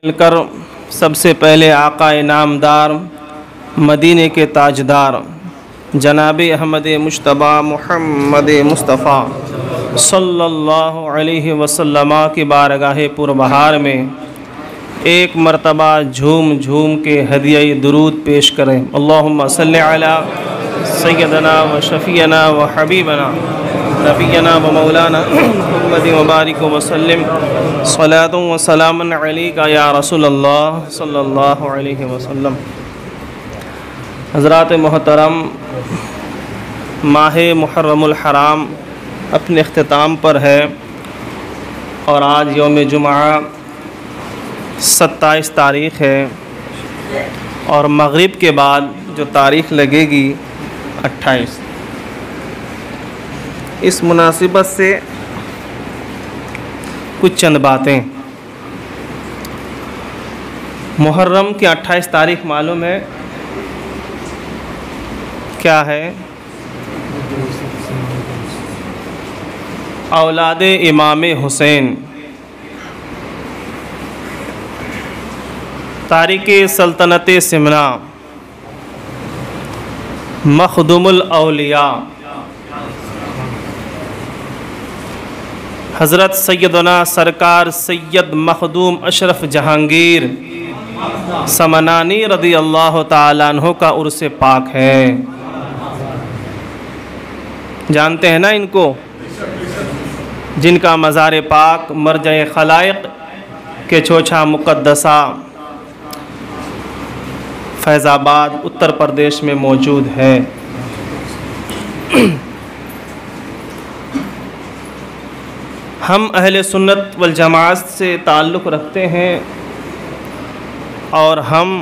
मिलकर सबसे पहले आका इनामदार मदीने के ताजदार जनाब अहमद मुश्तबा मुहम्मद मुस्तफ़ा सल्लल्लाहु अलैहि वसल्लम की बारगाह पुरबहार में एक मरतबा झूम झूम के हदिया दुरूद पेश करें। अल्लाहुम्मा सल्लि अला सय्यदना व शफ़ीना व हबीबना नबीना व मौलाना मुहम्मद मुबारक वसल्लम सलातु व सलामन अलैका या रसूलल्लाह सल्लल्लाहु अलैहि वसल्लम। हज़रात मोहतरम, माह मुहर्रमुल हराम अपने अख्तिताम पर है और आज यौम जुमा 27 तारीख़ है और मग़रिब के बाद जो तारीख़ लगेगी 28। इस मुनासिबत से कुछ चंद बातें। मुहर्रम की 28 तारीख़ मालूम है क्या है? औलाद इमाम हुसैन तारिक सल्तनत सिमना मखदुमुल औलिया हज़रत सैयदना सरकार सैयद मखदूम अशरफ जहांगीर समनानी रदी अल्लाह ताला अन्हु का उर्स पाक है। जानते हैं ना इनको, जिनका मज़ार पाक मरजए खलाइक के छोछा मुक़द्दसा फैज़ाबाद उत्तर प्रदेश में मौजूद है। हम अहले सुन्नत वल जमात से ताल्लुक़ रखते हैं और हम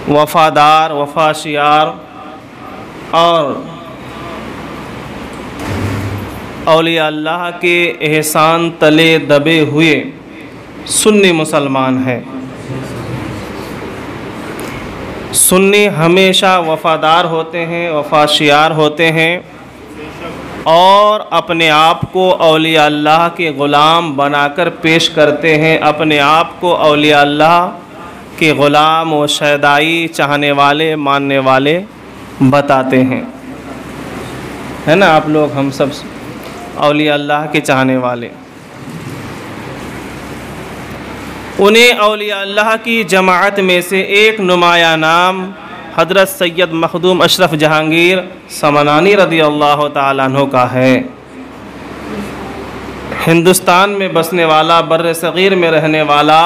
वफ़ादार वफ़ाशियार और औलिया अल्लाह के एहसान तले दबे हुए सुन्नी मुसलमान हैं। सुन्नी हमेशा वफ़ादार होते हैं, वफ़ाशियार होते हैं और अपने आप को औलिया अल्लाह के ग़ुलाम बनाकर पेश करते हैं। अपने आप को औलिया अल्लाह के ग़ुलाम व शहदाई चाहने वाले मानने वाले बताते हैं। है ना, आप लोग हम सब औलिया अल्लाह के चाहने वाले। उन्हें औलिया अल्लाह की जमाअत में से एक नुमाया नाम हज़रत सैयद मखदूम अशरफ जहांगीर समनानी रदी अल्लाह ताला अन्हु का है। हिंदुस्तान में बसने वाला, बर्र सग़ीर में रहने वाला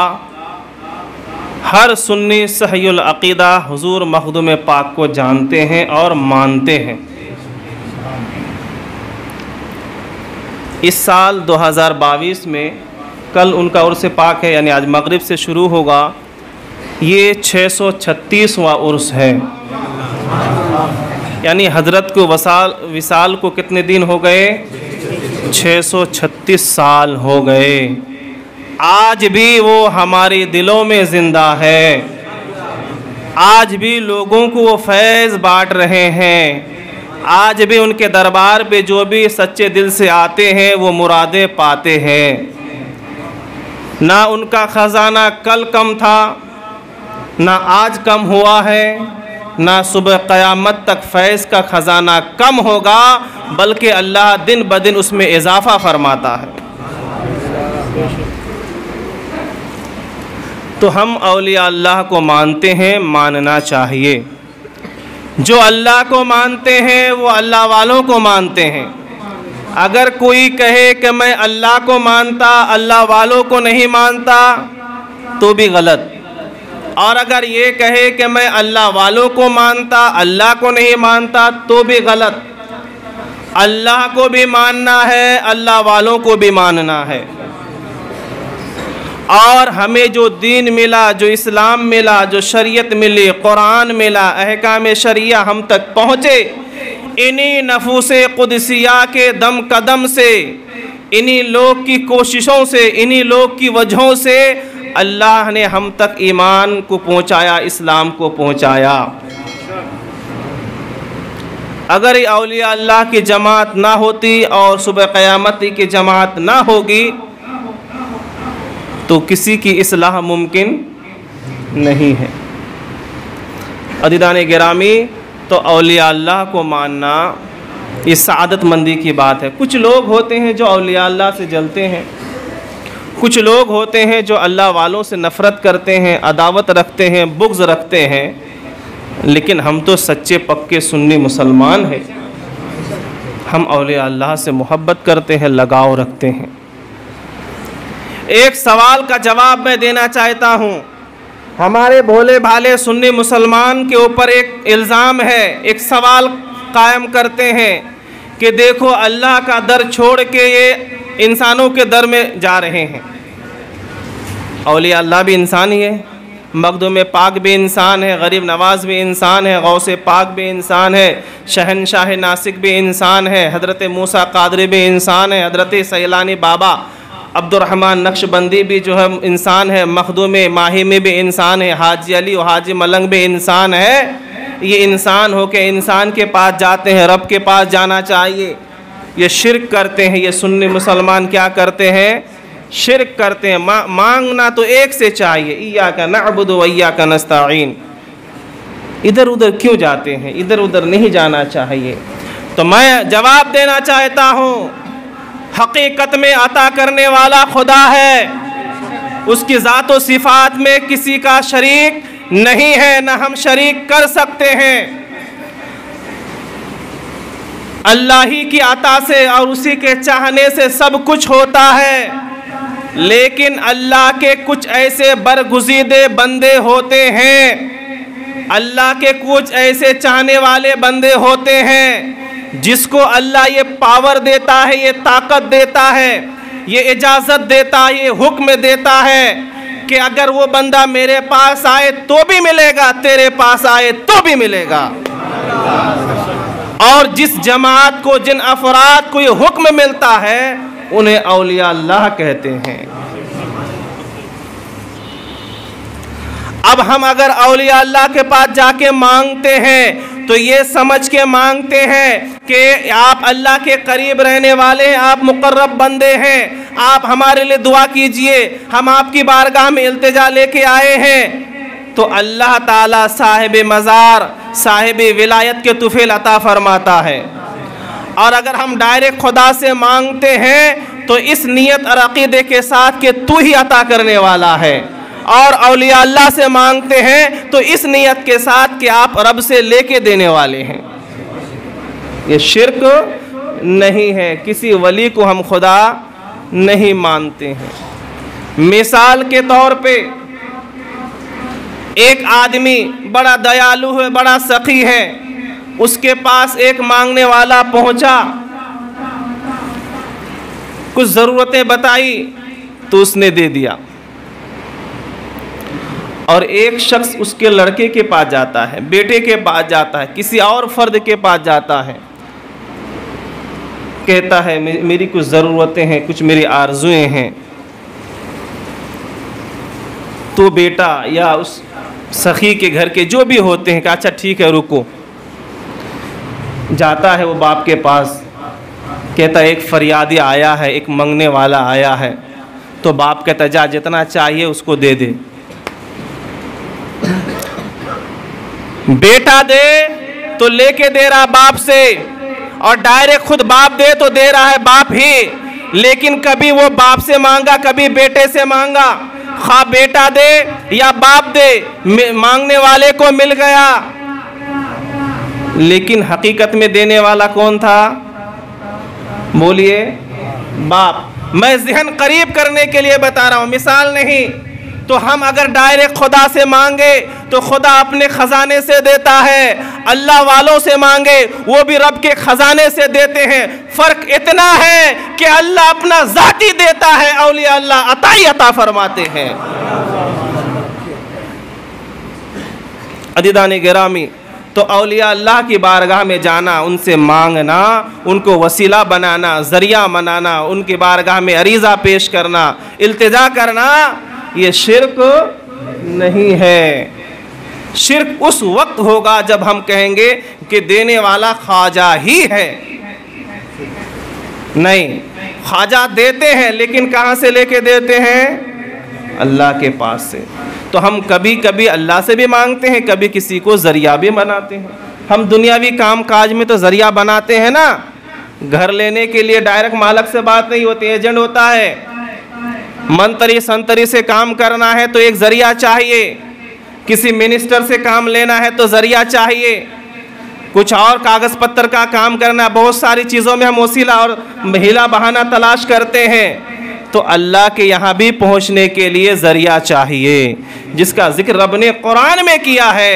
हर सुन्नी सहीउल अक़ीदा हुज़ूर मखदूम पाक को जानते हैं और मानते हैं। इस साल 2022 में कल उनका उर्स पाक है, यानी आज मग़रिब से शुरू होगा। ये 636वां उर्स है, यानी हज़रत को विसाल को कितने दिन हो गए? 636 साल हो गए। आज भी वो हमारे दिलों में ज़िंदा है। आज भी लोगों को वो फैज़ बाँट रहे हैं। आज भी उनके दरबार पे जो भी सच्चे दिल से आते हैं वो मुरादें पाते हैं। ना उनका ख़जाना कल कम था, ना आज कम हुआ है, ना सुबह क़यामत तक फैज़ का ख़जाना कम होगा, बल्कि अल्लाह दिन ब दिन उसमें इजाफ़ा फरमाता है। तो हम औलिया अल्लाह को मानते हैं, मानना चाहिए। जो अल्लाह को मानते हैं वो अल्लाह वालों को मानते हैं। अगर कोई कहे कि मैं अल्लाह को मानता, अल्लाह वालों को नहीं मानता, तो भी गलत। और अगर ये कहे कि मैं अल्लाह वालों को मानता, अल्लाह को नहीं मानता, तो भी गलत। अल्लाह को भी मानना है, अल्लाह वालों को भी मानना है। और हमें जो दीन मिला, जो इस्लाम मिला, जो शरीयत मिली, कुरान मिला, अहकाम शरिया हम तक पहुँचे, इन्हीं नफूसे कुदसिया के दम कदम से, इन्हीं लोग की कोशिशों से, इन्हीं लोग की वजहों से अल्लाह ने हम तक ईमान को पहुँचाया, इस्लाम को पहुँचाया। अगर ये औलिया अल्लाह की जमात ना होती और सुबह क़यामत की जमात ना होगी तो किसी की इस्लाह मुमकिन नहीं है। अज़ीज़ान गिरामी, तो औलिया अल्लाह को मानना ये सआदतमंदी की बात है। कुछ लोग होते हैं जो औलिया अल्लाह से जलते हैं, कुछ लोग होते हैं जो अल्लाह वालों से नफ़रत करते हैं, अदावत रखते हैं, बुग़्ज़ रखते हैं। लेकिन हम तो सच्चे पक्के सुन्नी मुसलमान हैं, हम औलिया अल्लाह से मोहब्बत करते हैं, लगाव रखते हैं। एक सवाल का जवाब मैं देना चाहता हूँ। हमारे भोले भाले सुन्नी मुसलमान के ऊपर एक इल्ज़ाम है, एक सवाल कायम करते हैं कि देखो अल्लाह का दर छोड़ के ये इंसानों के दर में जा रहे हैं। औलिया अल्लाह भी इंसान ही है, मखदूम पाक भी इंसान है, गरीब नवाज भी इंसान है, गौसे पाक भी इंसान है, शहनशाह नासिक भी इंसान है, हज़रत मूसा कादरी भी इंसान है, हज़रत सैलानी बाबा अब्दुर्रहमान नक्शबंदी भी जो है इंसान है, मखदूम माही में भी इंसान है, हाजी अली और हाजी मलंग भी इंसान है। ये इंसान हो के इंसान के पास जाते हैं, रब के पास जाना चाहिए। ये शिर्क करते हैं, ये सुन्नी मुसलमान क्या करते हैं? शिर्क करते हैं। मांगना तो एक से चाहिए, इय्याका नअबुदु व इय्याका नस्तईन। इधर उधर क्यों जाते हैं? इधर उधर नहीं जाना चाहिए। तो मैं जवाब देना चाहता हूँ, हकीकत में अता करने वाला खुदा है, उसकी ज़ात व सिफ़ात में किसी का शरीक नहीं है, न हम शरीक कर सकते हैं। अल्लाह ही की अता से और उसी के चाहने से सब कुछ होता है। लेकिन अल्लाह के कुछ ऐसे बरगुज़ीदे बंदे होते हैं, अल्लाह के कुछ ऐसे चाहने वाले बंदे होते हैं जिसको अल्लाह ये पावर देता है, ये ताकत देता है, ये इजाज़त देता है, ये हुक्म देता है कि अगर वो बंदा मेरे पास आए तो भी मिलेगा, तेरे पास आए तो भी मिलेगा। और जिस जमात को, जिन अफराद को ये हुक्म मिलता है, उन्हें औलिया अल्लाह कहते हैं। अब हम अगर औलिया अल्लाह के पास जाके मांगते हैं तो ये समझ के मांगते हैं कि आप अल्लाह के करीब रहने वाले हैं, आप मुकर्रब बंदे हैं, आप हमारे लिए दुआ कीजिए, हम आपकी बारगाह में इल्तिजा लेके आए हैं। तो अल्लाह ताला साहिब मज़ार, साहिब विलायत के तुफैल अता फरमाता है। और अगर हम डायरेक्ट खुदा से मांगते हैं तो इस नियत और अक़ीदे के साथ कि तू ही अता करने वाला है, और औलिया अल्लाह से मांगते हैं तो इस नियत के साथ कि आप रब से लेके देने वाले हैं। ये शिर्क नहीं है, किसी वली को हम खुदा नहीं मानते हैं। मिसाल के तौर पे एक आदमी बड़ा दयालु है, बड़ा सखी है, उसके पास एक मांगने वाला पहुंचा, कुछ ज़रूरतें बताई तो उसने दे दिया। और एक शख्स उसके लड़के के पास जाता है, बेटे के पास जाता है, किसी और फर्द के पास जाता है, कहता है मेरी कुछ ज़रूरतें हैं, कुछ मेरी आरज़ुएं हैं। तो बेटा या उस सखी के घर के जो भी होते हैं कि अच्छा ठीक है रुको, जाता है वो बाप के पास, कहता है एक फरियादी आया है, एक मंगने वाला आया है। तो बाप कहता है जा जितना चाहिए उसको दे दे। बेटा दे तो लेके दे रहा बाप से, और डायरेक्ट खुद बाप दे तो दे रहा है बाप ही, लेकिन कभी वो बाप से मांगा, कभी बेटे से मांगा। खा बेटा दे या बाप दे, मांगने वाले को मिल गया। लेकिन हकीकत में देने वाला कौन था? बोलिए, बाप। मैं ज़हन करीब करने के लिए बता रहा हूँ, मिसाल नहीं। तो हम अगर डायरेक्ट खुदा से मांगे तो खुदा अपने ख़जाने से देता है, अल्लाह वालों से मांगे वो भी रब के ख़जाने से देते हैं। फ़र्क इतना है कि अल्लाह अपना ज़ाती देता है, औलिया अल्लाह अताई अता फरमाते हैं। अज़ीज़ान गिरामी, तो औलिया अल्लाह की बारगाह में जाना, उनसे मांगना, उनको वसीला बनाना, ज़रिया बनाना, उनकी बारगाह में अरीज़ा पेश करना, इल्तिजा करना, ये शिर्क नहीं है। शिर्क उस वक्त होगा जब हम कहेंगे कि देने वाला ख्वाजा ही है। नहीं, ख्वाजा देते हैं, लेकिन कहाँ से लेके देते हैं? अल्लाह के पास से। तो हम कभी कभी अल्लाह से भी मांगते हैं, कभी किसी को ज़रिया भी बनाते हैं। हम दुनियावी काम काज में तो ज़रिया बनाते हैं ना, घर लेने के लिए डायरेक्ट मालिक से बात नहीं होती, एजेंट होता है। मंतरी संतरी से काम करना है तो एक ज़रिया चाहिए, किसी मिनिस्टर से काम लेना है तो ज़रिया चाहिए, कुछ और कागज़ पत्तर का काम करना, बहुत सारी चीज़ों में हम वसीला और हीला बहाना तलाश करते हैं। तो अल्लाह के यहाँ भी पहुँचने के लिए ज़रिया चाहिए, जिसका ज़िक्र रब ने कुरान में किया है।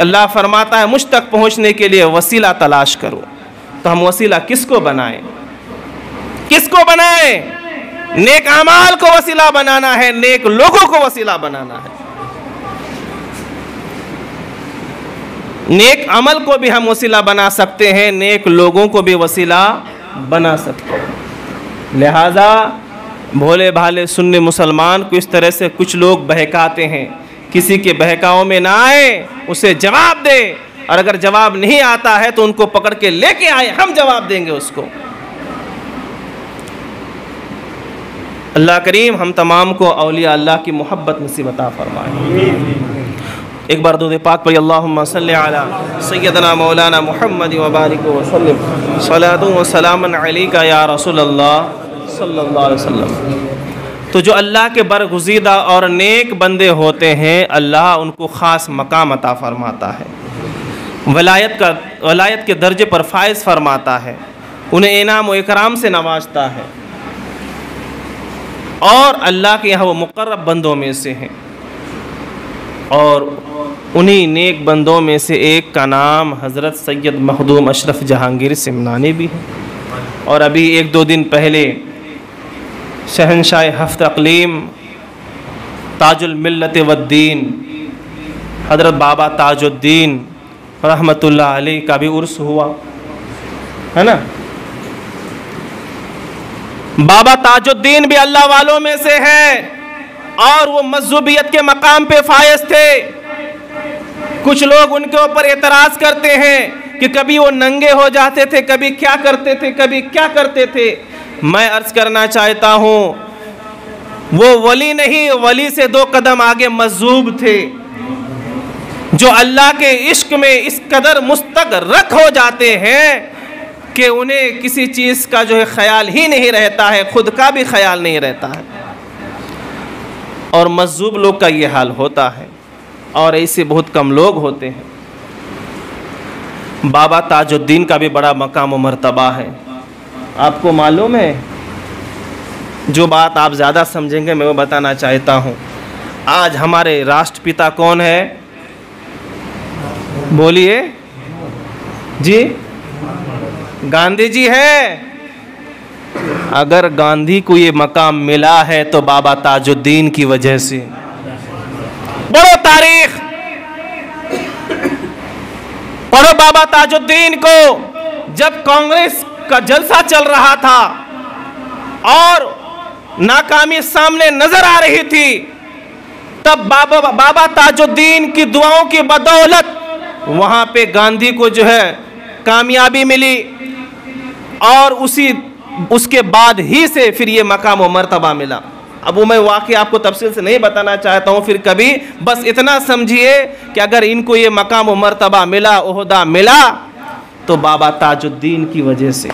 अल्लाह फरमाता है मुझ तक पहुँचने के लिए वसीला तलाश करो। तो हम वसीला किसको बनाएं? किसको बनाएं? नेक अमाल को वसीला बनाना है, नेक लोगों को वसीला बनाना है। नेक अमल को भी हम वसीला बना सकते हैं, नेक लोगों को भी वसीला बना सकते हैं। लिहाजा भोले भाले सुन्नी मुसलमान को इस तरह से कुछ लोग बहकाते हैं, किसी के बहकाओं में ना आए, उसे जवाब दे, और अगर जवाब नहीं आता है तो उनको पकड़ के लेके आए, हम जवाब देंगे उसको। अल्लाह करीम हम तमाम को औलिया अल्लाह की मोहब्बत नसीब अता फरमाए। एक बार दुरूद पाक पढ़िए, अल्लाहुम्मा सल्लि अला सय्यदना मौलाना मुहम्मद व बारिक व सल्लिम सलातु व सलामन अलैका या रसूल अल्लाह सल्लल्लाहु अलैहि वसल्लम। तो जो अल्लाह के बरगुज़ीदा और नेक बंदे होते हैं, अल्लाह उनको ख़ास मकाम अता फरमाता है, वलायत के दर्जे पर फायज़ फरमाता है, उन्हें इनाम व इकराम से नवाजता है, और अल्लाह के यहाँ वो मुक़र्रब बंदों में से हैं। और उन्हीं नेक बंदों में से एक का नाम हज़रत सैयद मखदूम अशरफ जहांगीर सिमनानी भी है। और अभी एक दो दिन पहले शहनशाह हफ्त अक़लीम ताजुल मिल्लत वद्दीन हज़रत बाबा ताजुद्दीन रहमतुल्लाह अलैह का भी उर्स हुआ है ना। बाबा ताजुद्दीन भी अल्लाह वालों में से है, और वो मज़हूबियत के मकाम पे फायज थे। कुछ लोग उनके ऊपर एतराज़ करते हैं कि कभी वो नंगे हो जाते थे, कभी क्या करते थे, कभी क्या करते थे। मैं अर्ज़ करना चाहता हूँ, वो वली नहीं, वली से दो कदम आगे मज़हूब थे, जो अल्लाह के इश्क में इस कदर मुस्तग़रक़ हो जाते हैं कि उन्हें किसी चीज़ का जो है ख्याल ही नहीं रहता है, खुद का भी ख्याल नहीं रहता है। और मज़हूब लोग का ये हाल होता है, और ऐसे बहुत कम लोग होते हैं। बाबा ताजुद्दीन का भी बड़ा मकाम व मर्तबा है। आपको मालूम है, जो बात आप ज़्यादा समझेंगे मैं वो बताना चाहता हूँ। आज हमारे राष्ट्रपिता कौन है? बोलिए जी। गांधी जी है। अगर गांधी को ये मकाम मिला है तो बाबा ताजुद्दीन की वजह से। पढ़ो तारीख, पढ़ो बाबा ताजुद्दीन को। जब कांग्रेस का जलसा चल रहा था और नाकामी सामने नजर आ रही थी, तब बाबा ताजुद्दीन की दुआओं की बदौलत वहां पे गांधी को जो है कामयाबी मिली, और उसके बाद ही से फिर ये मकाम व मर्तबा मिला। अब वो मैं वाक़या आपको तफसील से नहीं बताना चाहता हूँ फिर कभी, बस इतना समझिए कि अगर इनको ये मकाम व मर्तबा मिला, ओहदा मिला, तो बाबा ताजुद्दीन की वजह से।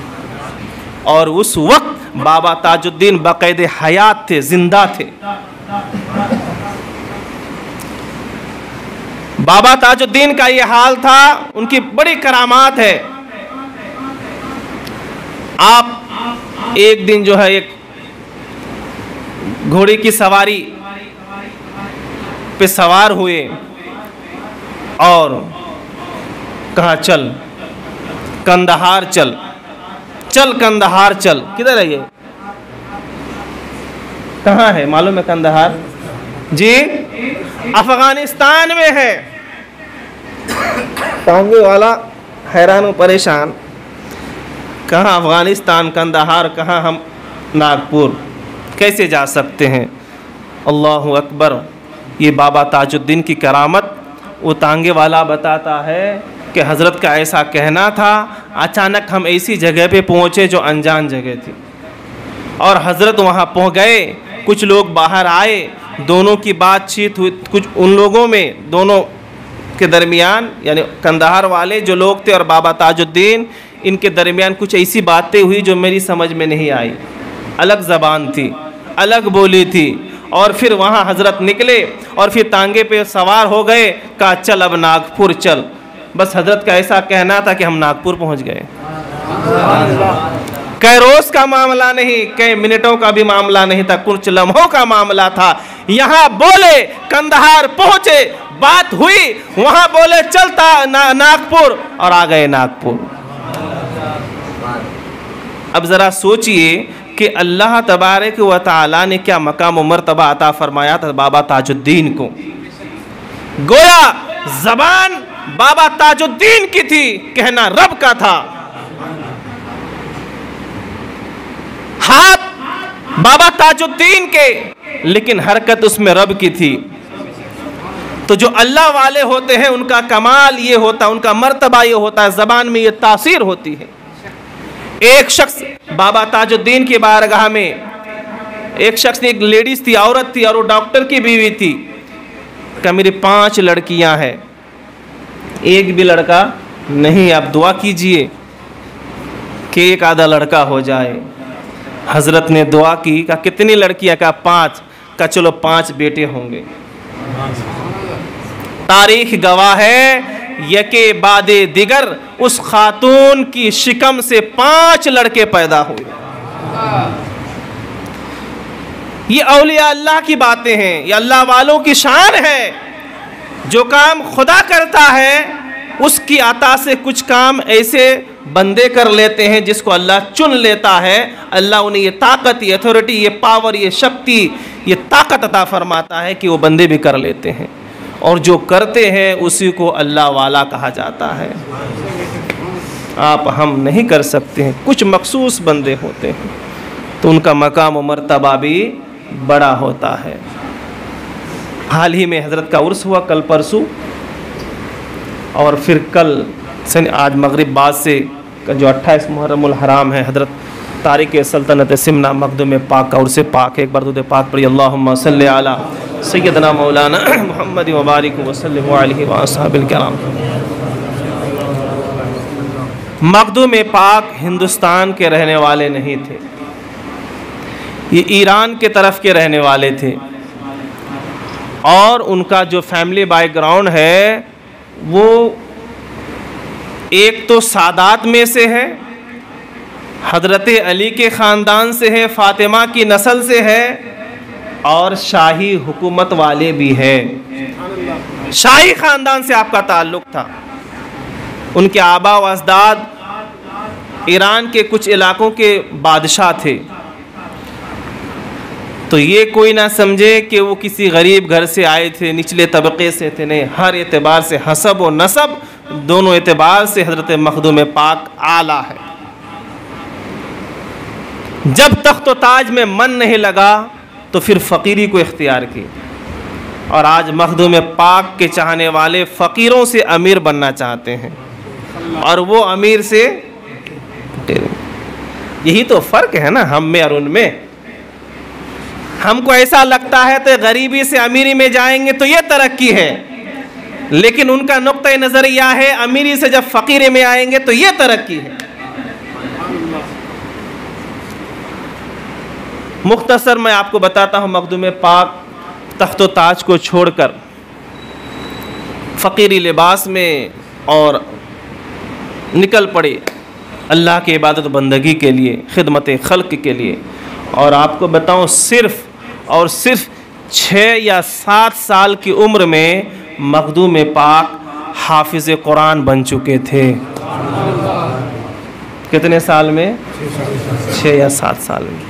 और उस वक्त बाबा ताजुद्दीन बाक़ायदे हयात थे, जिंदा थे। बाबा ताजुद्दीन का ये हाल था, उनकी बड़ी करामात है। आप एक दिन जो है एक घोड़े की सवारी पे सवार हुए और कहा चल कंदहार चल, चल कंदहार चल। किधर है ये? कहाँ है मालूम है कंदहार? जी अफगानिस्तान में है। सामने वाला हैरान व परेशान, कहाँ अफगानिस्तान कंदहार, कहाँ हम नागपुर, कैसे जा सकते हैं? अल्लाहु अकबर। ये बाबा ताजुद्दीन की करामत वो तांगे वाला बताता है कि हज़रत का ऐसा कहना था, अचानक हम ऐसी जगह पे पहुँचे जो अनजान जगह थी, और हज़रत वहाँ पहुँच गए। कुछ लोग बाहर आए दोनों की बातचीत हुई। कुछ उन लोगों में दोनों के दरमियान, यानी कंधार वाले जो लोग थे और बाबा ताजुद्दीन, इनके दरमियान कुछ ऐसी बातें हुई जो मेरी समझ में नहीं आई। अलग ज़बान थी, अलग बोली थी। और फिर वहाँ हज़रत निकले और फिर तांगे पे सवार हो गए, कहा चल अब नागपुर चल। बस हज़रत का ऐसा कहना था कि हम नागपुर पहुँच गए। कई रोज़ का मामला नहीं, कई मिनटों का भी मामला नहीं था, कुछ लम्हों का मामला था। यहाँ बोले कंधार पहुँचे, बात हुई, वहाँ बोले चलता नागपुर, और आ गए नागपुर। अब ज़रा सोचिए कि अल्लाह तबारक व तआला ने क्या मकाम व मर्तबा अता फरमाया था बाबा ताजुद्दीन को। गोया ज़बान बाबा ताजुद्दीन की थी, कहना रब का था। हाथ बाबा ताजुद्दीन के, लेकिन हरकत उसमें रब की थी। तो जो अल्लाह वाले होते हैं उनका कमाल ये होता, उनका मर्तबा ये होता है, ज़बान में ये तासीर होती है। एक शख्स बाबा ताजुद्दीन की बारगाह में, एक शख्स ने, एक लेडीज़ थी, औरत थी, और वो डॉक्टर की बीवी थी। कहा मेरी 5 लड़कियां हैं, एक भी लड़का नहीं, आप दुआ कीजिए कि एक आधा लड़का हो जाए। हज़रत ने दुआ की, कहा कितनी लड़कियां? कहा 5। कहा चलो 5 बेटे होंगे। तारीख गवाह है, यके बादे दिगर उस खातून की शिकम से 5 लड़के पैदा हुए। ये औलिया अल्लाह की बातें हैं, ये अल्लाह वालों की शान है। जो काम खुदा करता है उसकी अता से कुछ काम ऐसे बंदे कर लेते हैं जिसको अल्लाह चुन लेता है। अल्लाह उन्हें ये ताकत, ये अथॉरिटी, ये पावर, ये शक्ति, ये ताकत अता फरमाता है कि वो बंदे भी कर लेते हैं, और जो करते हैं उसी को अल्लाह वाला कहा जाता है। आप हम नहीं कर सकते हैं, कुछ मखसूस बंदे होते हैं तो उनका मकाम व मर्तबा भी बड़ा होता है। हाल ही में हज़रत का उर्स हुआ, कल परसों, और फिर कल से आज मगरिब बाद से जो 28 मुहर्रमुल हराम है, हज़रत तारिक सल्तनत सिमना मखदूम पाक का उर्स पाक है। एक बार दुरूद पाक पढ़िए, अल्लाहुम्मा सल्लि अला सय्यदना मौलाना मुहम्मद व बारिक व सल्लिम अलैहि व अस्हाबिल किराम। मखदूम पाक हिंदुस्तान के रहने वाले नहीं थे, ये ईरान के तरफ के रहने वाले थे, और उनका जो फैमिली बैकग्राउंड है वो एक तो सादात में से है, हज़रत अली के ख़ानदान से है, फ़ातिमा की नस्ल से है, और शाही हुकूमत वाले भी है। शाही ख़ानदान से आपका ताल्लुक़ था। उनके आबा व अजदाद ईरान के कुछ इलाकों के बादशाह थे। तो ये कोई ना समझे कि वो किसी गरीब घर से आए थे, निचले तबके से थे, नहीं, हर एतबार से, हसब व नसब दोनों एतबार से हज़रत मखदूम पाक आला है। जब तख्त व ताज में मन नहीं लगा तो फिर फ़कीरी को इख्तियार की, और आज मखदूम पाक के चाहने वाले फ़कीरों से अमीर बनना चाहते हैं, और वो अमीर से, यही तो फ़र्क है ना हम में और उनमें। हमको ऐसा लगता है तो गरीबी से अमीरी में जाएंगे तो ये तरक्की है, लेकिन उनका नुक्ता नज़रिया है अमीरी से जब फ़कीरी में आएंगे तो ये तरक्की है। मुख्तसर मैं आपको बताता हूँ, मखदूम पाक तख्त ताज को छोड़कर फ़कीरी लिबास में और निकल पड़े अल्लाह की इबादत बंदगी के लिए, खिदमत खल्क़ के लिए। और आपको बताऊँ, सिर्फ़ और सिर्फ 6 या 7 साल की उम्र में मखदूम पाक हाफिज़ कुरान बन चुके थे। कितने साल में? 6 या 7 साल में।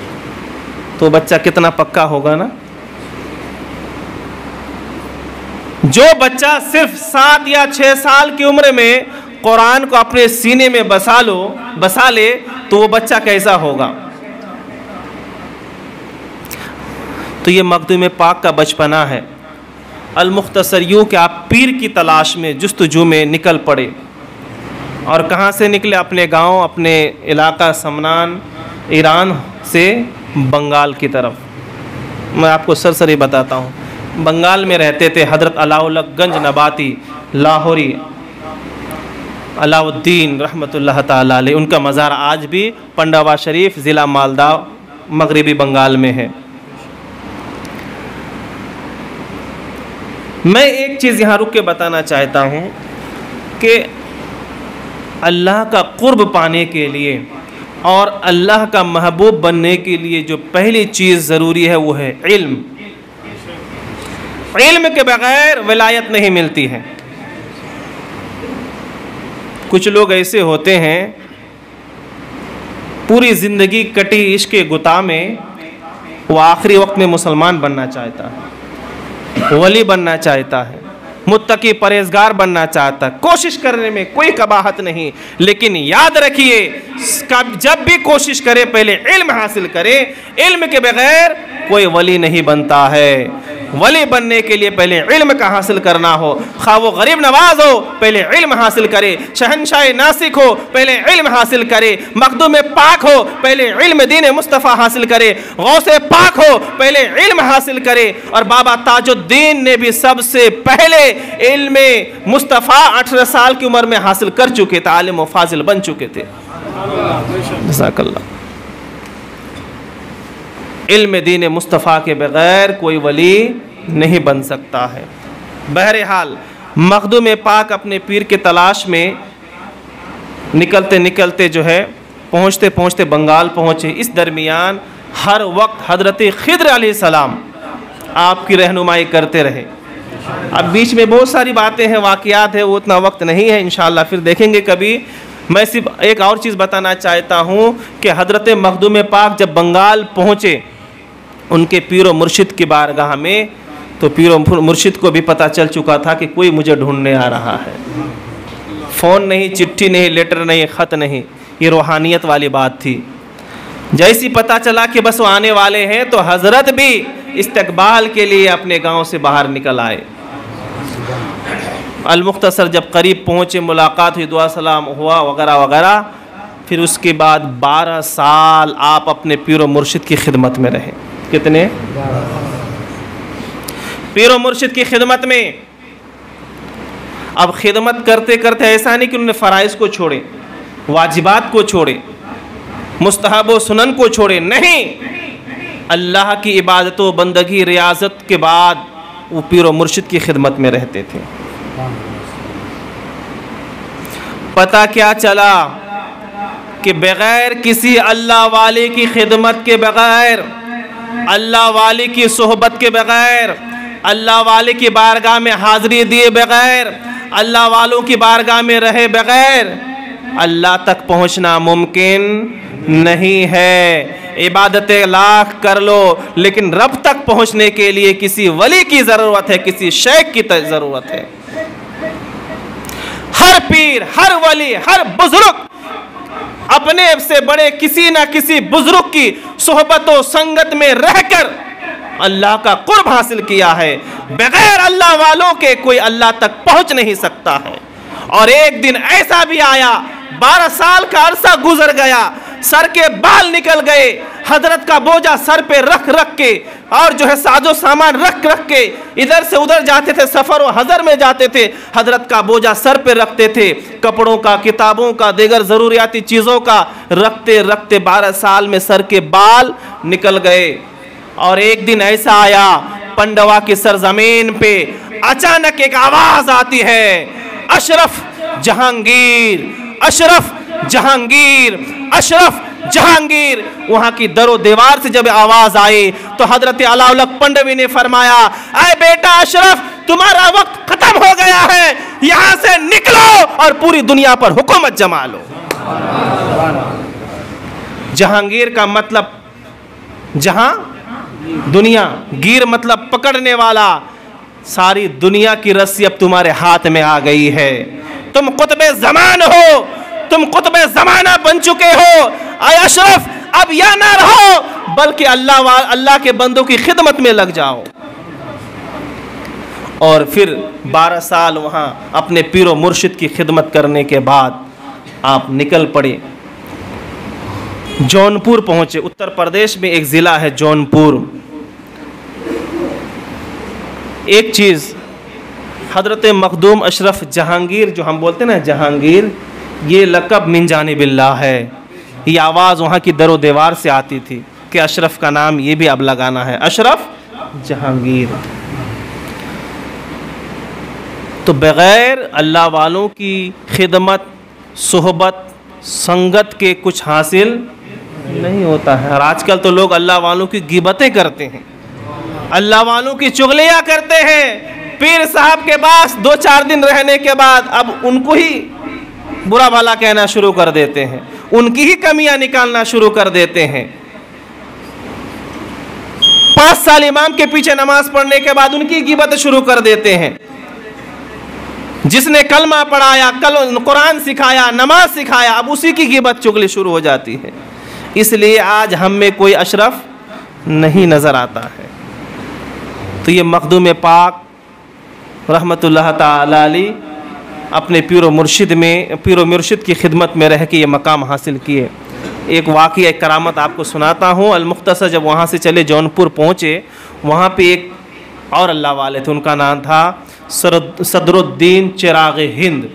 तो बच्चा कितना पक्का होगा ना। जो बच्चा सिर्फ 7 या 6 साल की उम्र में कुरान को अपने सीने में बसा ले तो वो बच्चा कैसा होगा। तो ये मखदूम पाक का बचपना है। अल-मुख्तसर यूँ कि आप पीर की तलाश में, जुस्तजू में निकल पड़े। और कहाँ से निकले? अपने गांव, अपने इलाका समनान, ईरान से बंगाल की तरफ। मैं आपको सरसरी बताता हूँ। बंगाल में रहते थे, हज़रत अलाउल्लाहगंज नबाती लाहौरी अलाउद्दीन रहमतुल्लाह ताला अलैह। उनका मज़ार आज भी पंडावा शरीफ ज़िला मालदा मगरिबी बंगाल में है। मैं एक चीज़ यहाँ रुक के बताना चाहता हूँ कि अल्लाह का कुर्ब पाने के लिए और अल्लाह का महबूब बनने के लिए जो पहली चीज़ ज़रूरी है वो है इल्म। इल्म के बगैर विलायत नहीं मिलती है। कुछ लोग ऐसे होते हैं पूरी ज़िंदगी कटी इश्क गुता में, वो आखिरी वक्त में मुसलमान बनना चाहता है, वली बनना चाहता है, मुत्तकी परहेजगार बनना चाहता है, कोशिश करने में कोई कबाहत नहीं। लेकिन याद रखिए जब भी कोशिश करे पहले इल्म हासिल करे। इल्म के बगैर कोई वली नहीं बनता है। वली बनने के लिए पहले इल्म का हासिल करना हो, खा वो गरीब नवाज हो पहले इल्म हासिल करे, शहनशाह नासिक हो पहले इल्म हासिल करे, मखदूम पाक हो पहले इल्म दीन मुस्तफ़ा हासिल करे, गौसे पाक हो पहले इल्म हासिल करे। और बाबा ताजुद्दीन ने भी सबसे पहले इल्म मुस्तफ़ा 18 साल की उम्र में हासिल कर चुके थे, आलिम व फाजिल बन चुके थे। जज़ाकल्लाह। इल्म दीन मुस्तफ़ा के बग़ैर कोई वली नहीं बन सकता है। बहरहाल मखदूम पाक अपने पीर के तलाश में निकलते निकलते जो है पहुँचते पहुँचते बंगाल पहुँचे। इस दरमियान हर वक्त हज़रत खिद्र अलैहिस्सलाम आपकी रहनुमाई करते रहे। अब बीच में बहुत सारी बातें हैं, वाक़ियात है, वो उतना वक्त नहीं है, इंशाअल्लाह फिर देखेंगे कभी। मैं सिर्फ एक और चीज़ बताना चाहता हूँ कि हज़रत मखदूम पाक जब बंगाल पहुँचे उनके पीरो मुर्शिद की बारगाह में, तो पीरो मुर्शिद को भी पता चल चुका था कि कोई मुझे ढूंढने आ रहा है। फ़ोन नहीं, चिट्ठी नहीं, लेटर नहीं, ख़त नहीं, ये रूहानियत वाली बात थी। जैसी पता चला कि बस वो आने वाले हैं तो हज़रत भी इस्तकबाल के लिए अपने गांव से बाहर निकल आए। अल-मुख्तसर जब करीब पहुँचे, मुलाकात हुई, दुआ सलाम हुआ वगैरह वगैरह। फिर उसके बाद 12 साल आप अपने पीरो मुर्शिद की खिदमत में रहे। कितने? पीरो मुर्शिद की खिदमत में। अब खिदमत करते करते ऐसा नहीं कि उन्होंने फ़राइज़ को छोड़े, वाजिबात को छोड़े, मुस्तहब व सुनन को छोड़े, नहीं। अल्लाह की इबादतों बंदगी रियाजत के बाद वो पीरो मुर्शिद की खिदमत में रहते थे। पता क्या चला कि बग़ैर किसी अल्लाह वाले की खिदमत के बग़ैर, अल्लाह वाले की सोहबत के बग़ैर, अल्लाह वाले की बारगाह में हाज़िरी दिए बग़ैर, अल्लाह वालों की बारगाह में रहे बग़ैर अल्लाह तक पहुँचना मुमकिन नहीं है। इबादतें लाख कर लो, लेकिन रब तक पहुँचने के लिए किसी वली की ज़रूरत है, किसी शेख की ज़रूरत है। हर पीर, हर वली, हर बुजुर्ग अपने से बड़े किसी न किसी बुजुर्ग की सोहबत व संगत में रहकर अल्लाह का कुर्ब हासिल किया है। बगैर अल्लाह वालों के कोई अल्लाह तक पहुंच नहीं सकता है। और एक दिन ऐसा भी आया, 12 साल का अरसा गुजर गया, सर के बाल निकल गए, हजरत का बोझा सर पे रख रख के और जो है साजो सामान रख रख के इधर से उधर जाते थे, सफ़र व हज़र में जाते थे, हजरत का बोझा सर पे रखते थे, कपड़ों का, किताबों का, दीगर ज़रूरियाती चीज़ों का रखते रखते 12 साल में सर के बाल निकल गए। और एक दिन ऐसा आया, पंडवा की सरजमीन पे अचानक एक आवाज़ आती है, अशरफ जहांगीर, अशरफ जहांगीर, अशरफ जहांगीर। वहां की दरो दीवार से जब आवाज आई तो हजरत अलाउल्लाह पंडवी ने फरमाया, अरे बेटा अशरफ, तुम्हारा वक्त खत्म हो गया है, यहां से निकलो और पूरी दुनिया पर हुकूमत जमा लो। जहांगीर का मतलब जहां दुनिया, गीर मतलब पकड़ने वाला। सारी दुनिया की रस्सी अब तुम्हारे हाथ में आ गई है। तुम कुतबे ज़मान हो, तुम कुतबे ज़माना बन चुके हो। आय अशरफ, अब या ना रहो बल्कि अल्लाह के बंदों की खिदमत में लग जाओ। और फिर 12 साल वहाँ अपने पीरो मुर्शिद की खिदमत करने के बाद आप निकल पड़े, जौनपुर पहुँचे। उत्तर प्रदेश में एक ज़िला है जौनपुर। एक चीज़, हज़रत मखदूम अशरफ जहांगीर जो हम बोलते हैं ना जहांगीर, ये लक़ब मिन जानिबिल्लाह है। ये आवाज़ वहाँ की दरो दीवार से आती थी कि अशरफ का नाम ये भी अब लगाना है, अशरफ जहांगीर। तो बग़ैर अल्लाह वालों की खिदमत, सोहबत, संगत के कुछ हासिल नहीं होता है। और आजकल तो लोग अल्लाह वालों की गिबतें करते हैं, अल्लाह वालों की चुगलियाँ करते हैं। पीर साहब के पास 2-4 दिन रहने के बाद अब उनको ही बुरा भला कहना शुरू कर देते हैं, उनकी ही कमियां निकालना शुरू कर देते हैं। 5 साल इमाम के पीछे नमाज पढ़ने के बाद उनकी गिबत शुरू कर देते हैं। जिसने कलमा पढ़ाया, कुरान सिखाया, नमाज सिखाया, अब उसी की गिबत चुगली शुरू हो जाती है। इसलिए आज हम में कोई अशरफ नहीं नज़र आता है। तो ये मखदूम पाक रहमतुल्लाह ताला अलैह अपने पीर व मुर्शिद की खिदमत में रह के ये मकाम हासिल किए। एक वाक़या, एक करामत आपको सुनाता हूँ। अल-मुख्तसर जब वहाँ से चले जौनपुर पहुँचे, वहाँ पे एक और अल्लाह वाले थे, उनका नाम था सदरुद्दीन चिराग हिंद।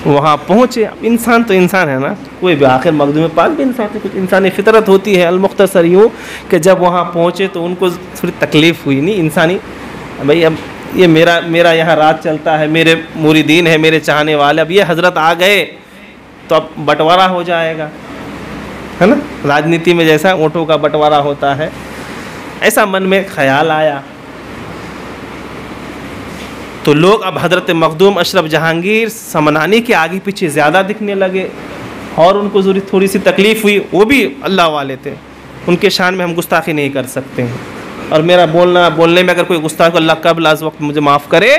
वहाँ पहुँचे, इंसान तो इंसान है ना, कोई भी, आखिर मखदूम पाक भी इंसान है, कुछ इंसानी फितरत होती है। अल-मुख्तसर यूँ कि जब वहाँ पहुँचे तो उनको थोड़ी तकलीफ़ हुई, नहीं इंसानी, भाई अब ये मेरा यहाँ राज चलता है, मेरे मुरीदीन है, मेरे चाहने वाले, अब ये हज़रत आ गए तो अब बंटवारा हो जाएगा, है ना। राजनीति में जैसा वोटों का बंटवारा होता है, ऐसा मन में ख्याल आया। तो लोग अब हज़रत मखदूम अशरफ जहांगीर समनानी के आगे पीछे ज़्यादा दिखने लगे और उनको थोड़ी सी तकलीफ़ हुई। वो भी अल्लाह वाले थे, उनके शान में हम गुस्ताखी नहीं कर सकते हैं। और मेरा बोलने में अगर कोई गुस्ताख, अल्लाह कब्ल आज वक्त मुझे माफ़ करे।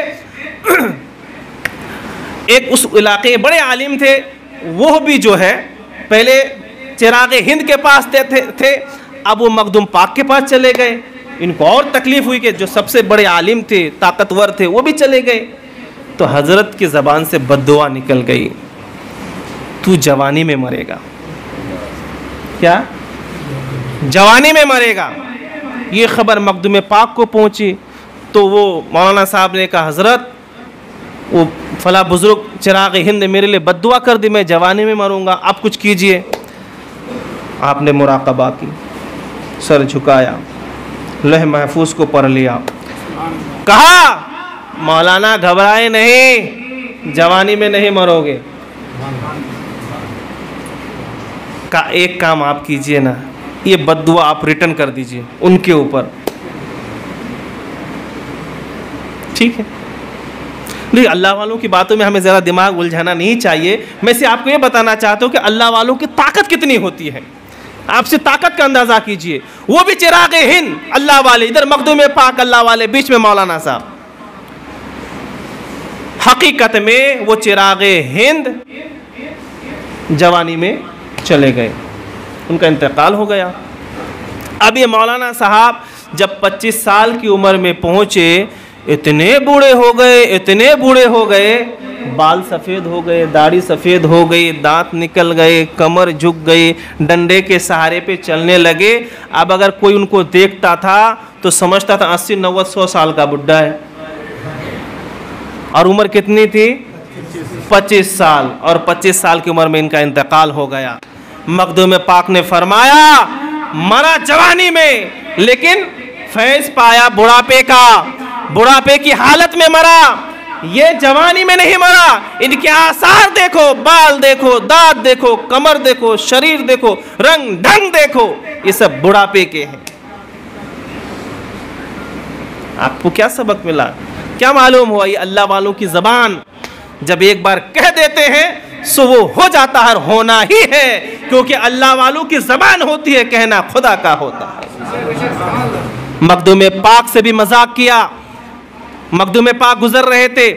एक उस इलाके के बड़े आलिम थे, वो भी जो है पहले चिराग हिंद के पास थे, अब वो मखदूम पाक के पास चले गए। इनको और तकलीफ़ हुई कि जो सबसे बड़े आलिम थे, ताकतवर थे, वो भी चले गए। तो हज़रत की ज़बान से बद्दुआ निकल गई, तू जवानी में मरेगा। क्या? जवानी में मरेगा। ये ख़बर मखदूम पाक को पहुंची तो वो मौलाना साहब ने कहा, हज़रत वो फला बुज़ुर्ग चिराग हिंद ने मेरे लिए बद्दुआ कर दी, मैं जवानी में मरूंगा, आप कुछ कीजिए। आपने मुराक़बा की, सर झुकाया, लह महफूज को पढ़ लिया, कहा मौलाना घबराए नहीं, जवानी में नहीं मरोगे। का एक काम आप कीजिए ना, ये बद्दुआ आप रिटर्न कर दीजिए उनके ऊपर, ठीक है। लेकिन अल्लाह वालों की बातों में हमें ज़रा दिमाग उलझाना नहीं चाहिए। मैं से आपको ये बताना चाहता हूँ कि अल्लाह वालों की ताकत कितनी होती है। आपसे ताकत का अंदाज़ा कीजिए। वो भी चिराग हिंद अल्लाह वाले, इधर मखदूम पाक अल्लाह वाले, बीच में मौलाना साहब। हकीकत में वो चिराग हिंद जवानी में चले गए, उनका इंतकाल हो गया। अब ये मौलाना साहब जब 25 साल की उम्र में पहुँचे, इतने बूढ़े हो गए, इतने बूढ़े हो गए, बाल सफ़ेद हो गए, दाढ़ी सफ़ेद हो गई, दांत निकल गए, कमर झुक गई, डंडे के सहारे पे चलने लगे। अब अगर कोई उनको देखता था तो समझता था 80, 90, 100 साल का बुढ़ा है। और उम्र कितनी थी? 25 साल। और 25 साल की उम्र में इनका इंतकाल हो गया। मखदूम पाक ने फरमाया, मरा जवानी में, लेकिन फैज़ पाया बुढ़ापे का, बुढ़ापे की हालत में मरा, ये जवानी में नहीं मरा। इनके आसार देखो, बाल देखो, दांत देखो, कमर देखो, शरीर देखो, रंग ढंग देखो, ये सब बुढ़ापे के हैं। आपको क्या सबक मिला? क्या मालूम हुआ? ये अल्लाह वालों की ज़बान जब एक बार कह देते हैं सो वो हो जाता है, होना ही है, क्योंकि अल्लाह वालों की ज़बान होती है, कहना खुदा का होता है। मखदूम पाक से भी मजाक किया। मखदूम पाक गुजर रहे थे,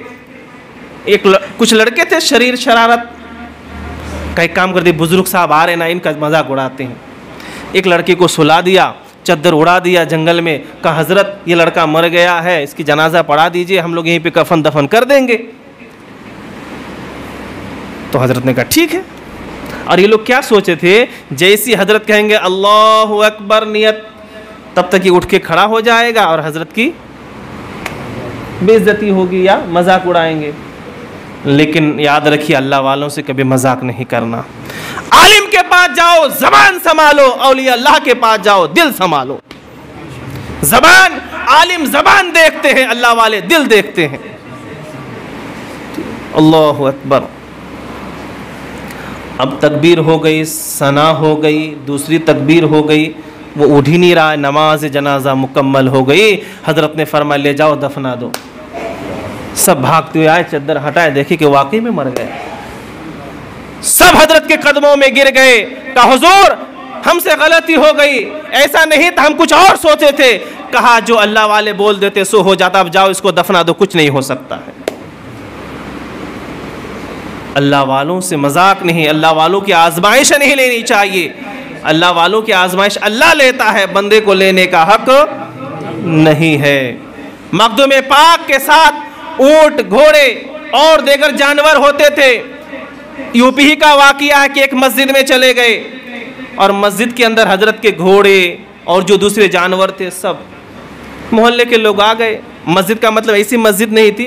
कुछ लड़के थे शरीर शरारत का एक काम कर दिए, बुजुर्ग साहब आ रहे ना, इनका मजाक उड़ाते हैं। एक लड़के को सुला दिया, चद्दर उड़ा दिया जंगल में, कहा हज़रत ये लड़का मर गया है, इसकी जनाजा पढ़ा दीजिए, हम लोग यहीं पे कफन दफन कर देंगे। तो हज़रत ने कहा ठीक है। और ये लोग क्या सोचे थे, जैसी हज़रत कहेंगे अल्लाहु अकबर नियत, तब तक ये उठ के खड़ा हो जाएगा और हज़रत की बेइज्जती होगी या मजाक उड़ाएंगे। लेकिन याद रखिए, अल्लाह वालों से कभी मजाक नहीं करना। आलिम के पास जाओ जबान संभालो, औलिया अल्लाह के पास जाओ दिल संभालो। जबान, आलिम जबान देखते हैं, अल्लाह वाले दिल देखते हैं। अल्लाहु अकबर। अब तकबीर हो गई, सना हो गई, दूसरी तकबीर हो गई, वो उठ ही नहीं रहा है, नमाज जनाजा मुकम्मल हो गई। हजरत ने फरमाया ले जाओ दफना दो। सब भागते हुए आए, चद्दर हटाए, देखे कि वाकई में मर गए। सब हजरत के कदमों में गिर गए, कहा हुजूर हमसे गलती हो गई, ऐसा नहीं था, हम कुछ और सोचे थे। कहा जो अल्लाह वाले बोल देते सो हो जाता, अब जाओ इसको दफना दो, कुछ नहीं हो सकता है। अल्लाह वालों से मजाक नहीं, अल्लाह वालों की आजमाइश नहीं लेनी चाहिए। अल्लाह वालों की आजमाइश अल्लाह लेता है, बंदे को लेने का हक नहीं है। मखदूम पाक के साथ ऊंट, घोड़े और दीगर जानवर होते थे। यूपी ही का वाकया है कि एक मस्जिद में चले गए और मस्जिद के अंदर हजरत के घोड़े और जो दूसरे जानवर थे सब मोहल्ले के लोग आ गए। मस्जिद का मतलब ऐसी मस्जिद नहीं थी,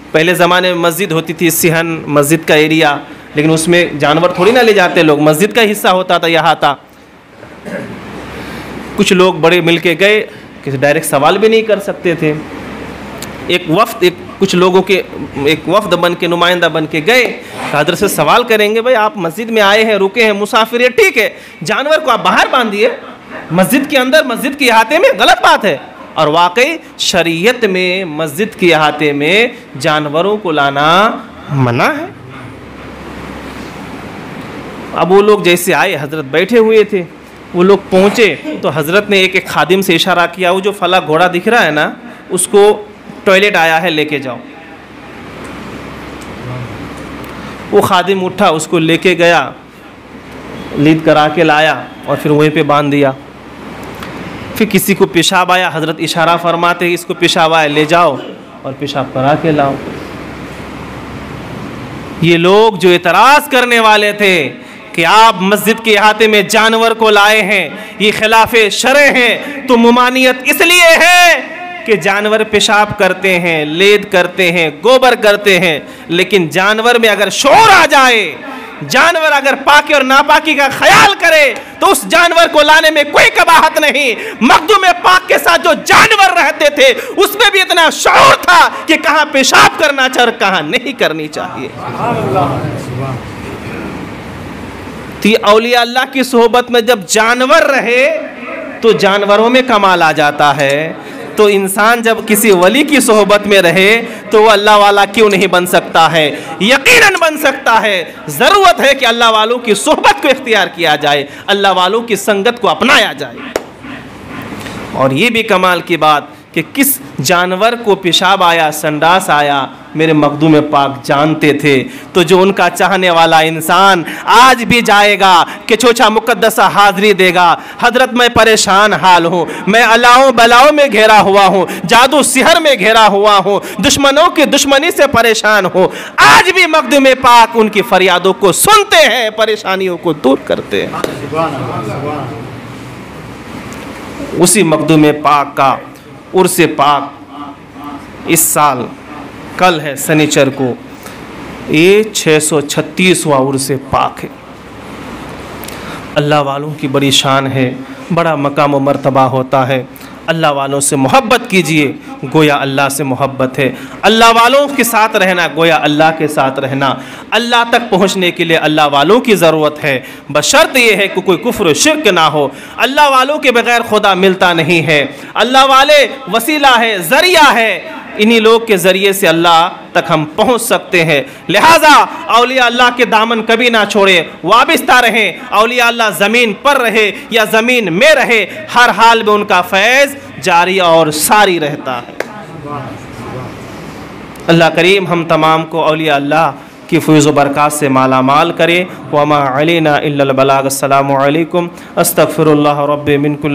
पहले ज़माने में मस्जिद होती थी सिहन मस्जिद का एरिया, लेकिन उसमें जानवर थोड़ी ना ले जाते लोग, मस्जिद का हिस्सा होता था, यहाँ था। कुछ लोग बड़े मिल के गए, किसी डायरेक्ट सवाल भी नहीं कर सकते थे। कुछ लोगों के एक वफ्द बन के, नुमाइंदा बन के गए, हजरत से सवाल करेंगे, भाई आप मस्जिद में आए हैं, रुके हैं, मुसाफिर है, ठीक है, जानवर को आप बाहर बांधिए, मस्जिद के अंदर मस्जिद के अहाते में गलत बात है। और वाकई शरीयत में मस्जिद के अहाते में जानवरों को लाना मना है। अब वो लोग जैसे आए, हजरत बैठे हुए थे, वो लोग पहुँचे तो हजरत ने एक खादिम से इशारा किया, वो जो फला घोड़ा दिख रहा है ना, उसको टॉयलेट आया है, लेके जाओ। वो खादिम उठा, उसको लेके गया, लीद करा के लाया और फिर वहीं पे बांध दिया। फिर किसी को पेशाब आया, हजरत इशारा फरमाते इसको पेशाब आया, ले जाओ और पेशाब करा के लाओ। ये लोग जो एतराज़ करने वाले थे कि आप मस्जिद के अहाते में जानवर को लाए हैं, ये खिलाफे शरअ हैं, तो मुमानियत इसलिए है कि जानवर पेशाब करते हैं, लेद करते हैं, गोबर करते हैं, लेकिन जानवर में अगर शोर आ जाए, जानवर अगर पाकी और नापाकी का ख्याल करे तो उस जानवर को लाने में कोई कबाहत नहीं। मखदूम पाक के साथ जो जानवर रहते थे उसमें भी इतना शऊर था कि कहाँ पेशाब करना चाहिए और कहाँ नहीं करनी चाहिए। तो औलिया अल्लाह की सोहबत में जब जानवर रहे तो जानवरों में कमाल आ जाता है। तो इंसान जब किसी वली की सोहबत में रहे तो वो अल्लाह वाला क्यों नहीं बन सकता है? यकीनन बन सकता है। ज़रूरत है कि अल्लाह वालों की सोहबत को इख्तियार किया जाए, अल्लाह वालों की संगत को अपनाया जाए। और ये भी कमाल की बात कि किस जानवर को पेशाब आया, संडास आया, मेरे मखदूम पाक जानते थे। तो जो उनका चाहने वाला इंसान आज भी जाएगा कि छोटा मुकद्दसा हाज़री देगा, हजरत मैं परेशान हाल हूँ, मैं अलाओं बलाओं में घेरा हुआ हूँ, जादू सिहर में घेरा हुआ हूँ, दुश्मनों की दुश्मनी से परेशान हूँ, आज भी मखदूम पाक उनकी फरियादों को सुनते हैं, परेशानियों को दूर करते हैं। उसी मखदूम पाक का उर्स पाक इस साल कल है शनिचर को, ये 636वां उर्स पाक है। अल्लाह वालों की बड़ी शान है, बड़ा मकाम व मर्तबा होता है। अल्लाह वालों से मोहब्बत कीजिए, गोया अल्लाह से मोहब्बत है। अल्लाह वालों के साथ रहना गोया अल्लाह के साथ रहना। अल्लाह तक पहुँचने के लिए अल्लाह वालों की ज़रूरत है, बशर्त ये है कि कोई कुफ्र शिर्क ना हो। अल्लाह वालों के बगैर खुदा मिलता नहीं है। अल्लाह वाले वसीला है, ज़रिया है, इन्हीं लोग के ज़रिए से अल्लाह तक हम पहुँच सकते हैं। लिहाजा औलिया अल्लाह के दामन कभी ना छोड़े, वाबिस्ता रहें। औलिया अल्लाह ज़मीन पर रहे या ज़मीन में रहे, हर हाल में उनका फैज़ जारी और सारी रहता है। अल्लाह करीम हम तमाम को औलिया अल्लाह की फैज़ व बरक़ात से माला माल करे। वमा अलैना इल्लल बलाग। अस्सलामु अलैकुम। अस्तग़फिरुल्लाह रब्बी मिन कुल्ल